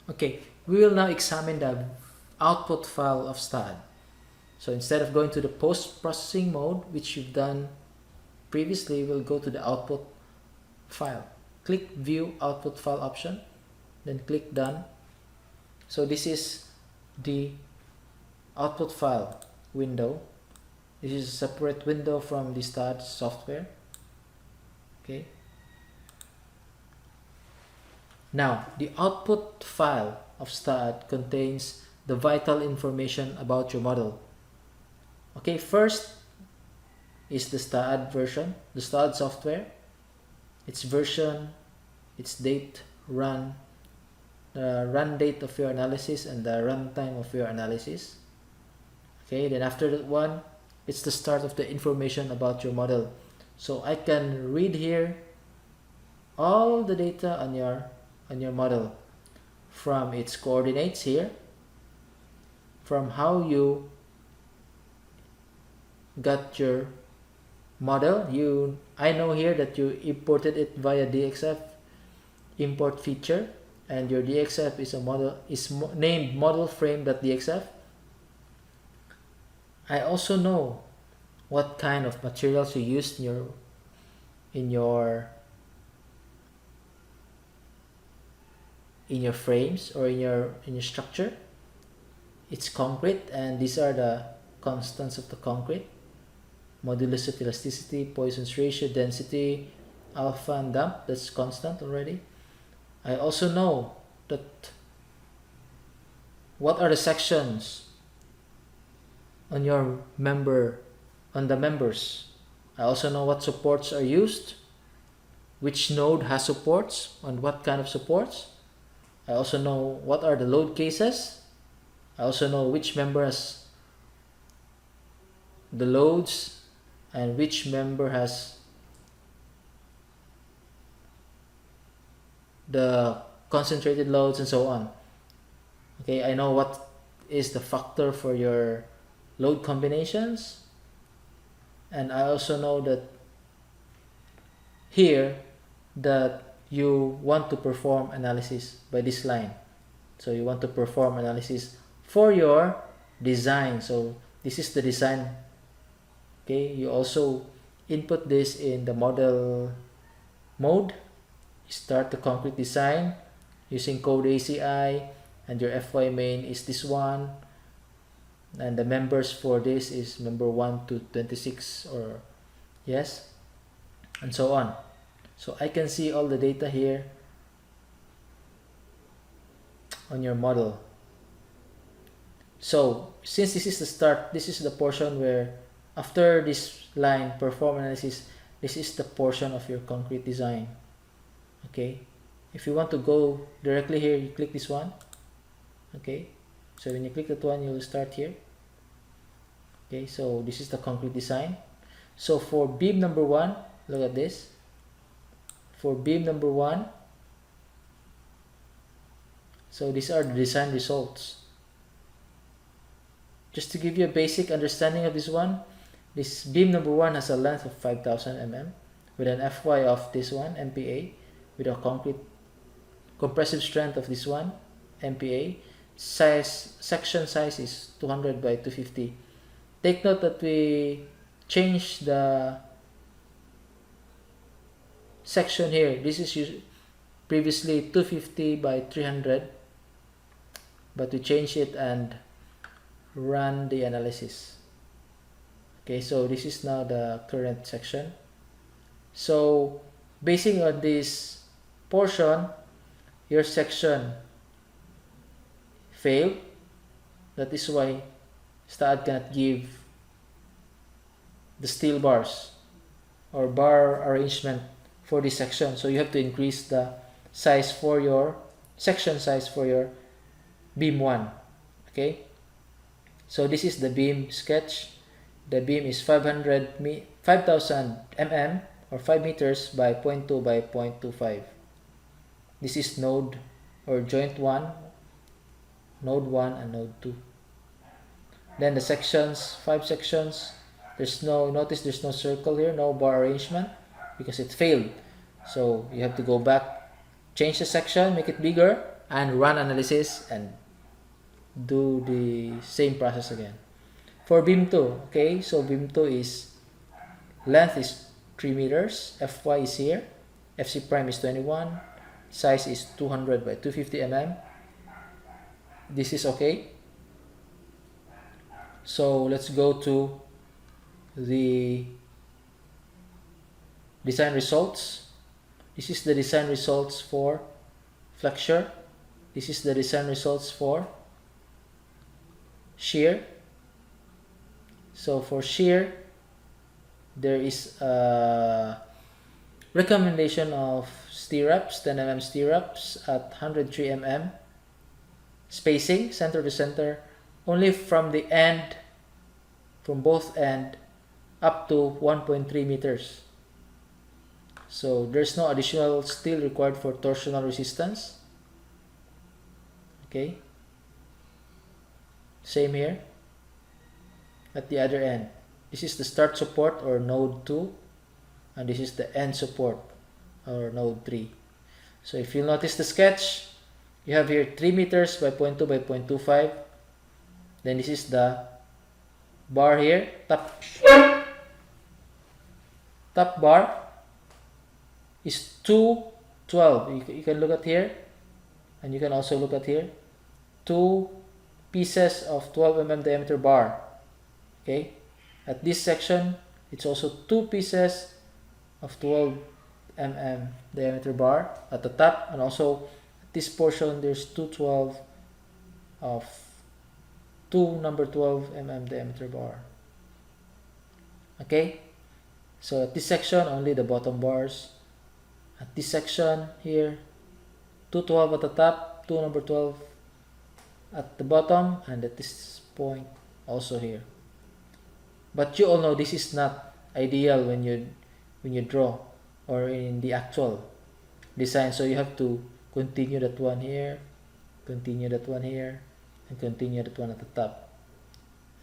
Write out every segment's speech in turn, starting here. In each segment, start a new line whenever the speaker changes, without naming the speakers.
Okay, we will now examine the output file of Staad. So instead of going to the post-processing mode, which you've done previously, we'll go to the output file. Click View Output File option, then click Done. So this is the output file window. This is a separate window from the Staad software. Okay. Now, the output file of Staad contains the vital information about your model. Okay, first is the Staad version, the Staad software, its version, its date, run, the run date of your analysis, and the runtime of your analysis. Okay, then after that one, it's the start of the information about your model. So I can read here all the data on your model, from its coordinates here, from how you got your model. I know here that you imported it via DXF import feature, and your DXF is named model frame.dxf. I also know what kind of materials you used in your frames or in your structure. It's concrete, and these are the constants of the concrete: modulus of elasticity, Poisson's ratio, density, alpha, and damp. That's constant already. I also know that what are the sections on the members. I also know what supports are used, which node has supports, and what kind of supports. I also know what are the load cases. I also know which member has the loads and which member has the concentrated loads, and so on. Okay, I know what is the factor for your load combinations, and I also know that here that you want to perform analysis by this line. So you want to perform analysis for your design. So this is the design. Okay, you also input this in the model mode. You start the concrete design using code ACI, and your FY main is this one, and the members for this is member 1 to 26, or yes, and so on. So I can see all the data here on your model. So since this is the start, this is the portion where after this line perform analysis, this is the portion of your concrete design. Okay, if you want to go directly here, you click this one. Okay, so when you click that one, you will start here. Okay, so this is the concrete design. So for beam number 1, look at this. For beam number 1, so these are the design results. Just to give you a basic understanding of this one, this beam number 1 has a length of 5000 mm with an FY of this one, MPa, with a concrete compressive strength of this one, MPa. Section size is 200 by 250. Take note that we changed the section here. This is previously 250 by 300, but we changed it and run the analysis. Okay, so this is now the current section. So basing on this portion, your section failed. That is why Staad cannot give the steel bars or bar arrangement for this section. So you have to increase the size for your section size for your beam 1. Okay, so this is the beam sketch. The beam is 5000 mm or 5 meters by 0.2 by 0.25. This is node or joint 1, node 1 and node 2. Then the sections, 5 sections, notice there's no circle here, no bar arrangement, because it failed. So you have to go back, change the section, make it bigger, and run analysis and do the same process again. For beam 2, okay, so beam 2 is length is 3 meters, Fy is here, Fc prime is 21, size is 200 by 250 mm. This is okay. So let's go to the design results. This is the design results for flexure. This is the design results for shear. So for shear, there is a recommendation of stirrups, 10 mm stirrups at 103 mm spacing, center to center, only from the end, from both end, up to 1.3 meters. So there's no additional steel required for torsional resistance. Okay. Same here. At the other end, this is the start support or node 2, and this is the end support or node 3. So if you notice the sketch, you have here 3 meters by 0.2 by 0.25. Then this is the bar here, top bar is 212. You can look at here, and you can also look at here, 2 pieces of 12 mm diameter bar. Okay, at this section it's also 2 pieces of 12 mm diameter bar at the top, and also at this portion there's 212 of 2 number 12 mm diameter bar. Okay, so at this section only the bottom bars. At this section here, 212 at the top, 2 number 12 at the bottom, and at this point also here. But you all know this is not ideal when you draw or in the actual design. So you have to continue that one here, continue that one here, and continue that one at the top.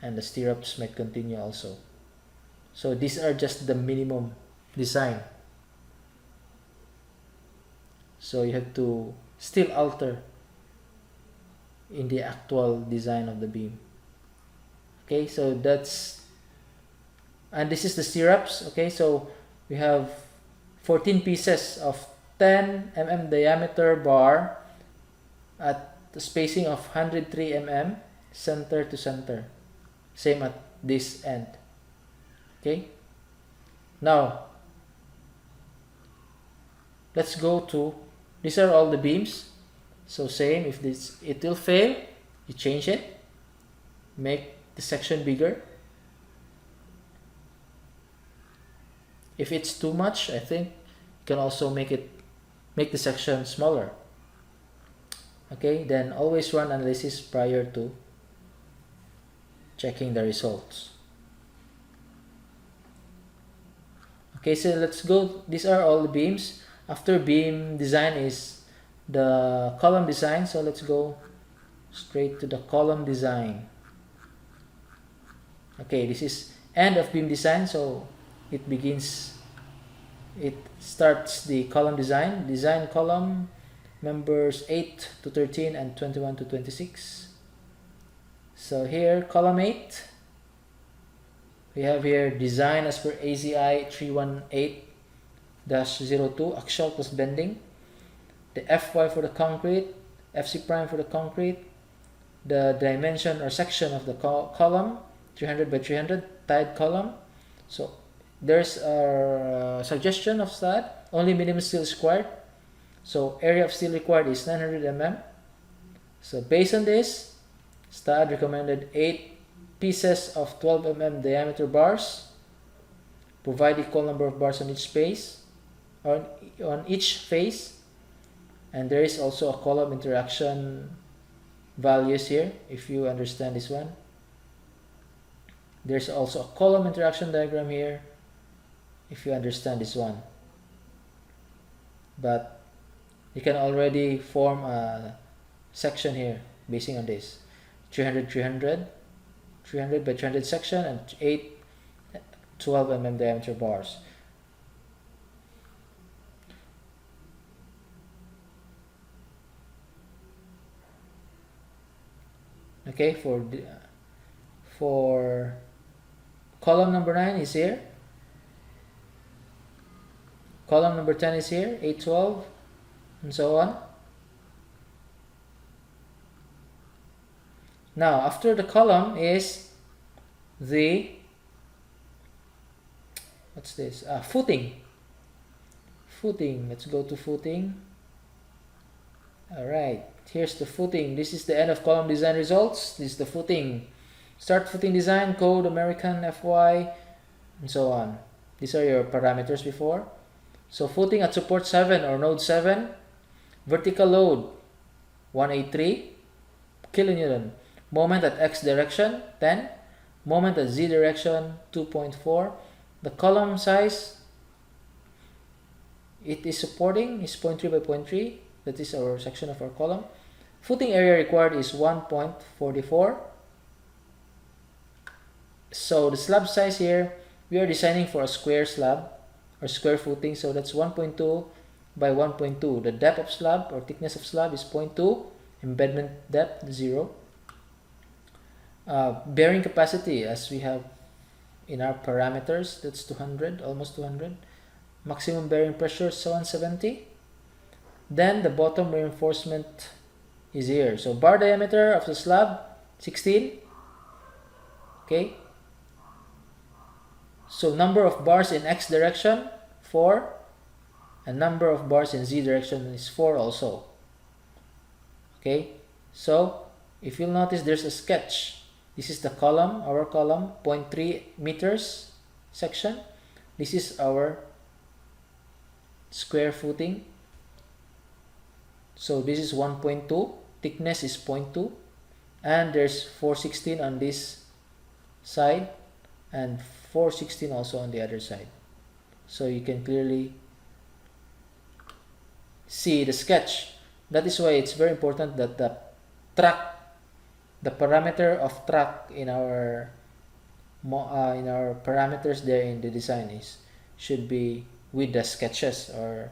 And the stirrups might continue also. So these are just the minimum design. So you have to still alter in the actual design of the beam. Okay, so that's, and this is the stirrups. Okay, so we have 14 pieces of 10 mm diameter bar at the spacing of 103 mm center to center, same at this end. Okay, now let's go to, these are all the beams. So same, if this it will fail, you change it, make the section bigger. If it's too much, I think you can also make the section smaller. Okay, then always run analysis prior to checking the results. Okay, so let's go, these are all the beams. After beam design is the column design, so let's go straight to the column design. Okay, this is end of beam design, so it starts the column design. Design column members 8 to 13 and 21 to 26. So here, column 8, we have here design as per AZI 318-02, axial plus bending. The Fy for the concrete, Fc prime for the concrete, the dimension or section of the column, 300 by 300, tied column. So there's a suggestion of Staad, only minimum steel is required. So area of steel required is 900 mm. So based on this, Staad recommended 8 pieces of 12 mm diameter bars. Provide equal number of bars on each face, on each face. And there is also a column interaction values here, if you understand this one. There's also a column interaction diagram here, if you understand this one. But you can already form a section here basing on this. 300 300 300 by 300 section, and 8 12 mm diameter bars. Okay, for column number 9 is here, column number 10 is here, 8, 12, and so on. Now after the column is the, what's this, footing. Let's go to footing. Alright, here's the footing. This is the end of column design results. This is the footing. Start footing design, code, American, FY, and so on. These are your parameters before. So footing at support 7 or node 7, vertical load 183 kilonewton, moment at X direction 10, moment at Z direction 2.4. The column size it is supporting is 0.3 by 0.3. That is our section of our column. Footing area required is 1.44. So the slab size here, we are designing for a square slab or square footing, so that's 1.2 by 1.2. The depth of slab or thickness of slab is 0.2, embedment depth 0. Bearing capacity, as we have in our parameters, that's 200, almost 200. Maximum bearing pressure is 170. Then the bottom reinforcement is here. So bar diameter of the slab 16. Okay. So number of bars in X direction 4, and number of bars in Z direction is 4 also. Okay. So if you'll notice, there's a sketch. This is the column, our column, 0.3 meters section. This is our square footing. So this is 1.2, thickness is 0.2, and there's 416 on this side and 416 also on the other side. So you can clearly see the sketch. That is why it's very important that the parameter of track in our parameters there in the design should be with the sketches, or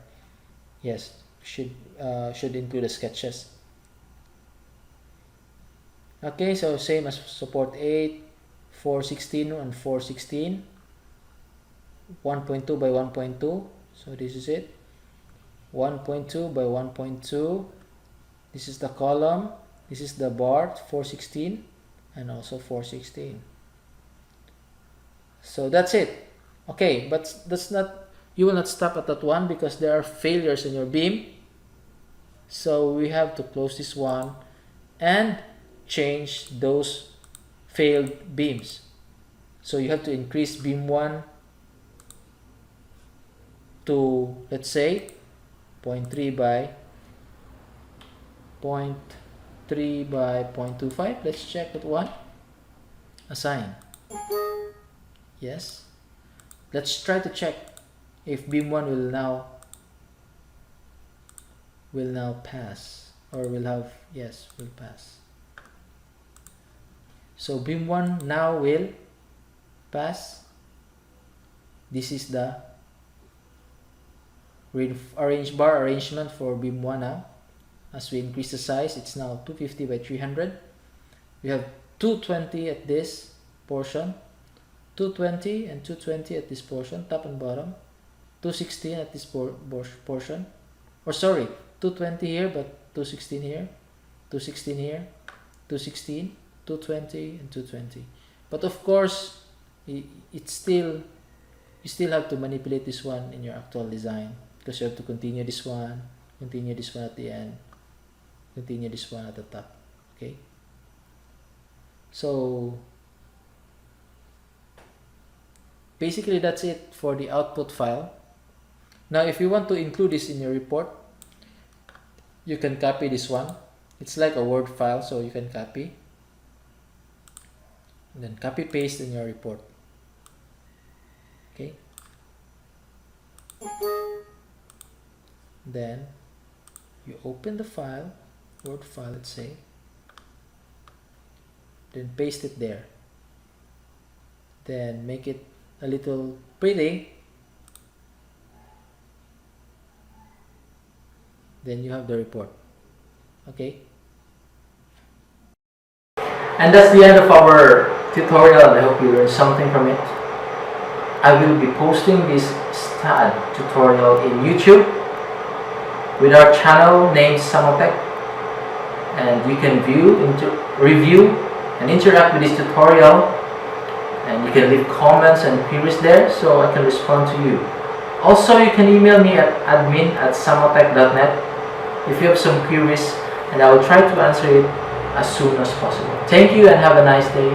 yes, should include the sketches. Okay, so same as support 8, 416 and 416, 1.2 by 1.2. So this is it, 1.2 by 1.2. This is the column, this is the bar, 416 and also 416. So that's it. Okay, but that's not, you will not stop at that one because there are failures in your beam. So we have to close this one and change those failed beams. So you have to increase beam 1 to, let's say, 0.3 by 0.25. Let's check that one. Assign. Yes. Let's try to check if beam 1 will now pass, or will have, yes, will pass. So beam 1 now will pass. This is the bar arrangement for beam 1 now. As we increase the size, it's now 250 by 300. We have 220 at this portion, 220 and 220 at this portion, top and bottom, 216 at this portion, or sorry, 220 here but 216 here, 216 here, 216, 220 and 220. But of course, it's still, you still have to manipulate this one in your actual design, because you have to continue this one at the end, continue this one at the top. Okay, so basically that's it for the output file. Now if you want to include this in your report, you can copy this one. It's like a Word file, so you can copy and then copy paste in your report. Okay, then you open the file, Word file, let's say, then paste it there, then make it a little pretty, then you have the report. Okay, And that's the end of our tutorial, and I hope you learned something from it. I will be posting this Staad tutorial in YouTube with our channel named Samotech, and you can review and interact with this tutorial, and you can leave comments and queries there so I can respond to you. Also, you can email me at admin@samotech.net if you have some queries, and I will try to answer it as soon as possible. Thank you and have a nice day.